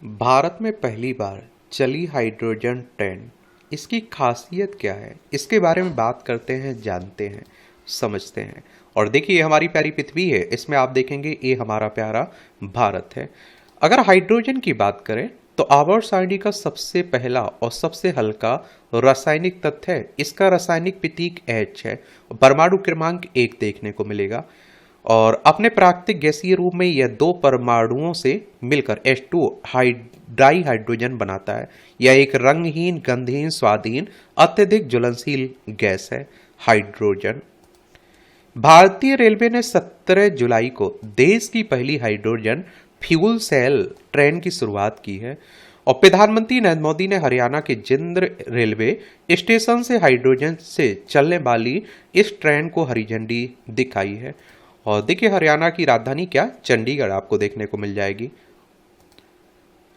भारत में पहली बार चली हाइड्रोजन ट्रेन। इसकी खासियत क्या है, इसके बारे में बात करते हैं, जानते हैं, समझते हैं। और देखिए, ये हमारी प्यारी पृथ्वी है, इसमें आप देखेंगे ये हमारा प्यारा भारत है। अगर हाइड्रोजन की बात करें तो आवर्त सारणी का सबसे पहला और सबसे हल्का रासायनिक तत्व है। इसका रासायनिक प्रतीक H है। परमाणु क्रमांक 1 देखने को मिलेगा और अपने प्राकृतिक गैसीय रूप में यह दो परमाणुओं से मिलकर H2 डाई हाइड्रोजन बनाता है। यह एक रंगहीन, गंधहीन, स्वादहीन, अत्यधिक ज्वलनशील गैस है। हाइड्रोजन। भारतीय रेलवे ने 17 जुलाई को देश की पहली हाइड्रोजन फ्यूल सेल ट्रेन की शुरुआत की है और प्रधानमंत्री नरेंद्र मोदी ने हरियाणा के जिंद रेलवे स्टेशन से हाइड्रोजन से चलने वाली इस ट्रेन को हरी झंडी दिखाई है। और देखिए, हरियाणा की राजधानी क्या, चंडीगढ़ आपको देखने को मिल जाएगी।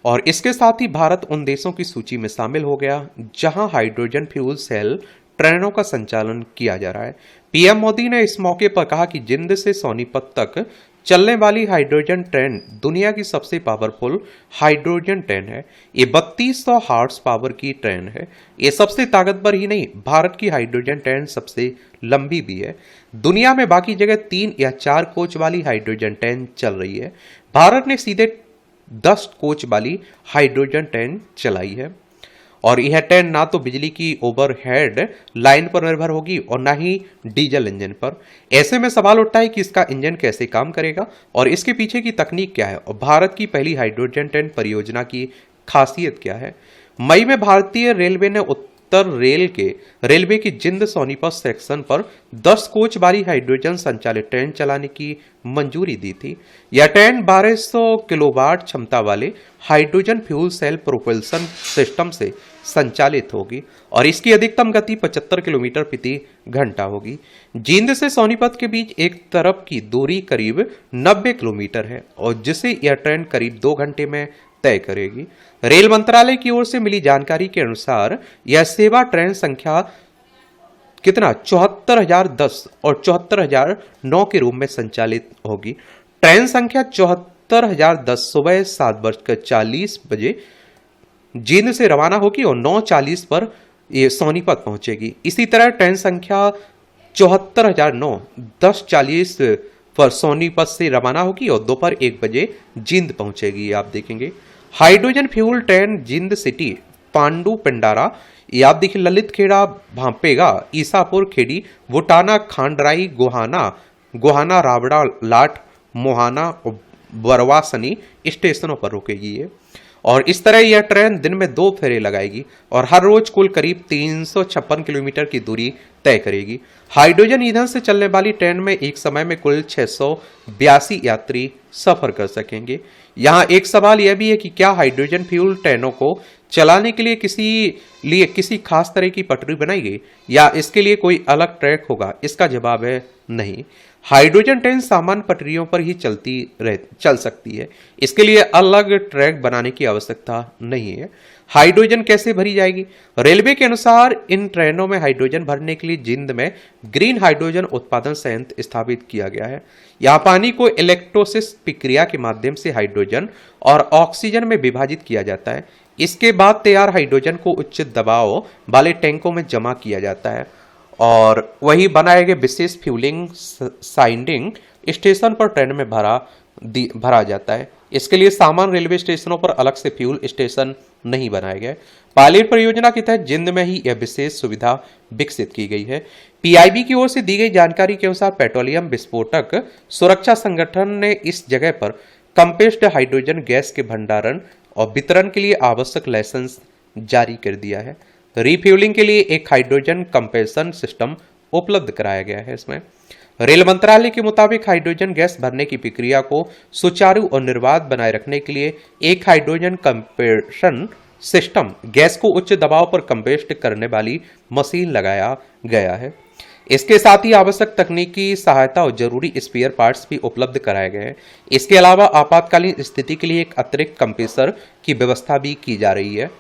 और इसके साथ ही भारत उन देशों की सूची में शामिल हो गया जहां हाइड्रोजन फ्यूल सेल ट्रेनों का संचालन किया जा रहा है। पीएम मोदी ने इस मौके पर कहा कि जिंद से सोनीपत तक चलने वाली हाइड्रोजन ट्रेन दुनिया की सबसे पावरफुल हाइड्रोजन ट्रेन है। ये 3200 हॉर्स पावर की ट्रेन है। ये सबसे ताकतवर ही नहीं, भारत की हाइड्रोजन ट्रेन सबसे लंबी भी है। दुनिया में बाकी जगह 3 या 4 कोच वाली हाइड्रोजन ट्रेन चल रही है, भारत ने सीधे 10 कोच वाली हाइड्रोजन ट्रेन चलाई है। और यह ट्रेन ना तो बिजली की ओवरहेड लाइन पर निर्भर होगी और ना ही डीजल इंजन पर। ऐसे में सवाल उठता है कि इसका इंजन कैसे काम करेगा और इसके पीछे की तकनीक क्या है और भारत की पहली हाइड्रोजन ट्रेन परियोजना की खासियत क्या है। मई में भारतीय रेलवे ने उत्तर रेलवे की जिंद सोनीपत सेक्शन पर 10 कोच वाली हाइड्रोजन संचालित ट्रेन चलाने की मंजूरी दी थी। यह ट्रेन 1200 किलोवाट क्षमता वाले hydrogen fuel cell propulsion system से संचालित होगी और इसकी अधिकतम गति 75 किलोमीटर प्रति घंटा होगी। जींद से सोनीपत के बीच एक तरफ की दूरी करीब 90 किलोमीटर है और जिसे यह ट्रेन करीब 2 घंटे में तय करेगी। रेल मंत्रालय की ओर से मिली जानकारी के अनुसार यह सेवा ट्रेन संख्या कितना 74,010 और 74,009 के रूप में संचालित होगी। ट्रेन संख्या 74,010 सुबह 7:40 बजे जींद से रवाना होगी और 9:40 पर ये सोनीपत पहुंचेगी। इसी तरह ट्रेन संख्या 74,009 10:40 पर सोनीपत से रवाना होगी और दोपहर 1 बजे जींद पहुंचेगी। आप देखेंगे हाइड्रोजन फ्यूल ट्रेन जिंद सिटी, पांडु पिंडारा, ये आप देखिए ललित खेड़ा, भांपेगा, ईसापुर खेड़ी, वोटाना, खांडराई, गोहाना, रावड़ा, लाट, मोहाना और बरवासनी स्टेशनों पर रुकेगी ये। और इस तरह यह ट्रेन दिन में 2 फेरे लगाएगी और हर रोज कुल करीब 356 किलोमीटर की दूरी तय करेगी। हाइड्रोजन ईंधन से चलने वाली ट्रेन में एक समय में कुल 682 यात्री सफर कर सकेंगे। यहाँ एक सवाल यह भी है कि क्या हाइड्रोजन फ्यूल ट्रेनों को चलाने के लिए किसी खास तरह की पटरी बनाई गई या इसके लिए कोई अलग ट्रैक होगा? इसका जवाब है नहीं। हाइड्रोजन ट्रेन सामान्य पटरियों पर ही चल सकती है, इसके लिए अलग ट्रैक बनाने की आवश्यकता नहीं है। हाइड्रोजन कैसे भरी जाएगी? रेलवे के अनुसार इन ट्रेनों में हाइड्रोजन भरने के लिए जिंद में ग्रीन हाइड्रोजन उत्पादन संयंत्र स्थापित किया गया है। यहाँ पानी को इलेक्ट्रोलिसिस प्रक्रिया के माध्यम से हाइड्रोजन और ऑक्सीजन में विभाजित किया जाता है। इसके बाद तैयार हाइड्रोजन को उच्च दबाव वाले टैंकों में जमा किया जाता है और वही बनाए गए विशेष फ्यूलिंग साइंडिंग स्टेशन पर ट्रेन में भरा जाता है। इसके लिए सामान्य रेलवे स्टेशनों पर अलग से फ्यूल स्टेशन नहीं बनाए गए। पायलट परियोजना के तहत जिंद में ही यह विशेष सुविधा विकसित की गई है। पीआईबी की ओर से दी गई जानकारी के अनुसार पेट्रोलियम विस्फोटक सुरक्षा संगठन ने इस जगह पर कंप्रेस्ड हाइड्रोजन गैस के भंडारण और वितरण के लिए आवश्यक लाइसेंस जारी कर दिया है। रिफ्यूलिंग के लिए एक हाइड्रोजन कंप्रेशन सिस्टम उपलब्ध कराया गया है। इसमें रेल मंत्रालय के मुताबिक हाइड्रोजन गैस भरने की प्रक्रिया को सुचारू और निर्बाध बनाए रखने के लिए एक हाइड्रोजन कंप्रेशन सिस्टम, गैस को उच्च दबाव पर कंप्रेस्ड करने वाली मशीन लगाया गया है। इसके साथ ही आवश्यक तकनीकी सहायता और जरूरी स्पेयर पार्ट्स भी उपलब्ध कराए गए हैं। इसके अलावा आपातकालीन स्थिति के लिए एक अतिरिक्त कंप्रेसर की व्यवस्था भी की जा रही है।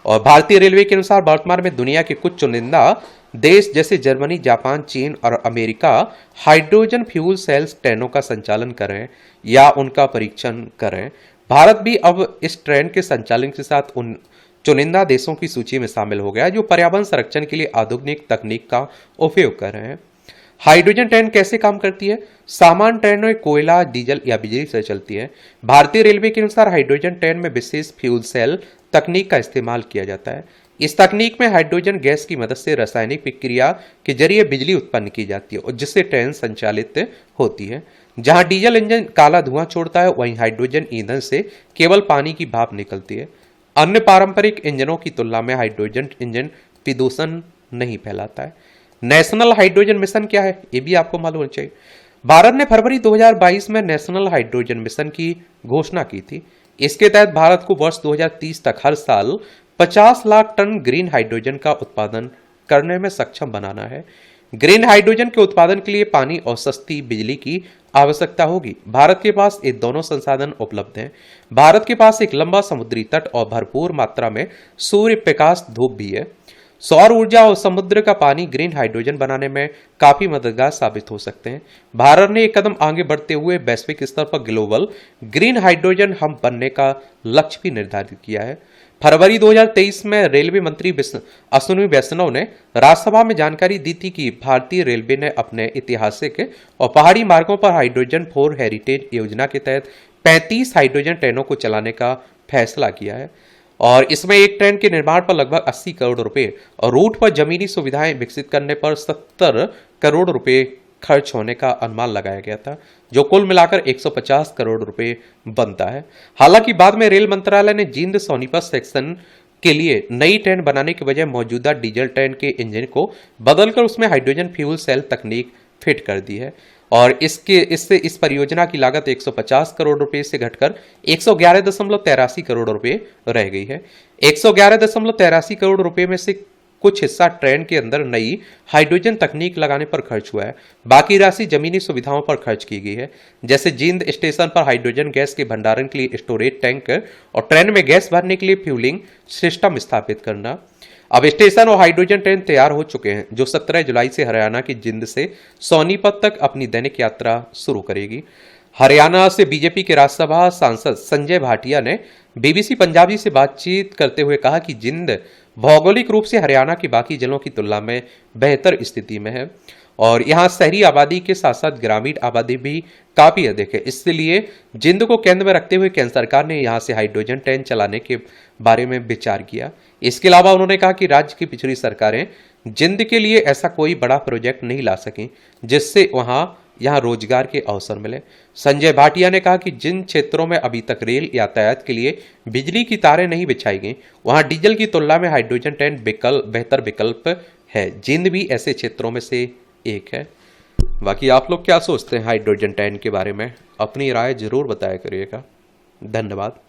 और भारतीय रेलवे के अनुसार वर्तमान में दुनिया के कुछ चुनिंदा देश जैसे जर्मनी, जापान, चीन और अमेरिका हाइड्रोजन फ्यूल सेल्स ट्रेनों का संचालन कर रहे हैं या उनका परीक्षण कर रहे हैं। भारत भी अब इस ट्रेन के संचालन के साथ उन चुनिंदा देशों की सूची में शामिल हो गया है जो पर्यावरण संरक्षण के लिए आधुनिक तकनीक का उपयोग कर रहे हैं। हाइड्रोजन ट्रेन कैसे काम करती है? सामान्य ट्रेनें कोयला, डीजल या बिजली से चलती है। भारतीय रेलवे के अनुसार हाइड्रोजन ट्रेन में विशेष फ्यूल सेल तकनीक का इस्तेमाल किया जाता है। इस तकनीक में हाइड्रोजन गैस की मदद से रासायनिक प्रक्रिया के जरिए बिजली उत्पन्न की जाती है और जिससे ट्रेन संचालित होती है। जहां डीजल इंजन काला धुआं छोड़ता है, वहीं हाइड्रोजन ईंधन से केवल पानी की भाप निकलती है। अन्य पारंपरिक इंजनों की तुलना में हाइड्रोजन इंजन प्रदूषण नहीं फैलाता है। नेशनल हाइड्रोजन मिशन क्या है, ये भी आपको मालूम होना चाहिए। भारत ने फरवरी 2022 में नेशनल हाइड्रोजन मिशन की घोषणा की थी। इसके तहत भारत को वर्ष 2030 तक हर साल 50 लाख टन ग्रीन हाइड्रोजन का उत्पादन करने में सक्षम बनाना है। ग्रीन हाइड्रोजन के उत्पादन के लिए पानी और सस्ती बिजली की आवश्यकता होगी। भारत के पास ये दोनों संसाधन उपलब्ध हैं। भारत के पास एक लंबा समुद्री तट और भरपूर मात्रा में सूर्य प्रकाश धूप भी है। सौर ऊर्जा और समुद्र का पानी ग्रीन हाइड्रोजन बनाने में काफी मददगार साबित हो सकते हैं। भारत ने एक कदम आगे बढ़ते हुए वैश्विक स्तर पर ग्लोबल ग्रीन हाइड्रोजन हब बनने का लक्ष्य भी निर्धारित किया है। फरवरी 2023 में रेलवे मंत्री अश्विनी वैष्णव ने राज्यसभा में जानकारी दी थी कि भारतीय रेलवे ने अपने ऐतिहासिक और पहाड़ी मार्गों पर हाइड्रोजन फॉर हेरिटेज योजना के तहत 35 हाइड्रोजन ट्रेनों को चलाने का फैसला किया है और इसमें एक ट्रेन के निर्माण पर लगभग 80 करोड़ रुपए और रूट पर जमीनी सुविधाएं विकसित करने पर 70 करोड़ रुपए खर्च होने का अनुमान लगाया गया था, जो कुल मिलाकर 150 करोड़ रुपए बनता है। हालांकि बाद में रेल मंत्रालय ने जींद सोनीपत सेक्शन के लिए नई ट्रेन बनाने के बजाय मौजूदा डीजल ट्रेन के इंजन को बदलकर उसमें हाइड्रोजन फ्यूल सेल तकनीक फिट कर दी है और इससे इस परियोजना की लागत 150 करोड़ रुपए से घटकर 111.83 करोड़ रुपए रह गई है। 111.83 करोड़ रुपए में से कुछ हिस्सा ट्रेन के अंदर नई हाइड्रोजन तकनीक लगाने पर खर्च हुआ है। बाकी राशि जमीनी सुविधाओं पर खर्च की गई है, जैसे जींद स्टेशन पर हाइड्रोजन गैस के भंडारण के लिए स्टोरेज टैंक और ट्रेन में गैस भरने के लिए फ्यूलिंग सिस्टम स्थापित करना। अब स्टेशन और हाइड्रोजन ट्रेन तैयार हो चुके हैं, जो 17 जुलाई से हरियाणा की जिंद से सोनीपत तक अपनी दैनिक यात्रा शुरू करेगी। हरियाणा से बीजेपी के राज्यसभा सांसद संजय भाटिया ने बीबीसी पंजाबी से बातचीत करते हुए कहा कि जिंद भौगोलिक रूप से हरियाणा की बाकी जिलों की तुलना में बेहतर स्थिति में है और यहाँ शहरी आबादी के साथ साथ ग्रामीण आबादी भी काफी अधिक है। इसलिए जिंद को केंद्र में रखते हुए केंद्र सरकार ने यहाँ से हाइड्रोजन ट्रेन चलाने के बारे में विचार किया। इसके अलावा उन्होंने कहा कि राज्य की पिछड़ी सरकारें जिंद के लिए ऐसा कोई बड़ा प्रोजेक्ट नहीं ला सकें जिससे यहाँ रोजगार के अवसर मिले। संजय भाटिया ने कहा कि जिन क्षेत्रों में अभी तक रेल यातायात के लिए बिजली की तारें नहीं बिछाई गई, वहां डीजल की तुलना में हाइड्रोजन ट्रेन बेहतर विकल्प है। जिंद भी ऐसे क्षेत्रों में से एक है। बाकी आप लोग क्या सोचते हैं हाइड्रोजन ट्रेन के बारे में? अपनी राय जरूर बताया करिएगा। धन्यवाद।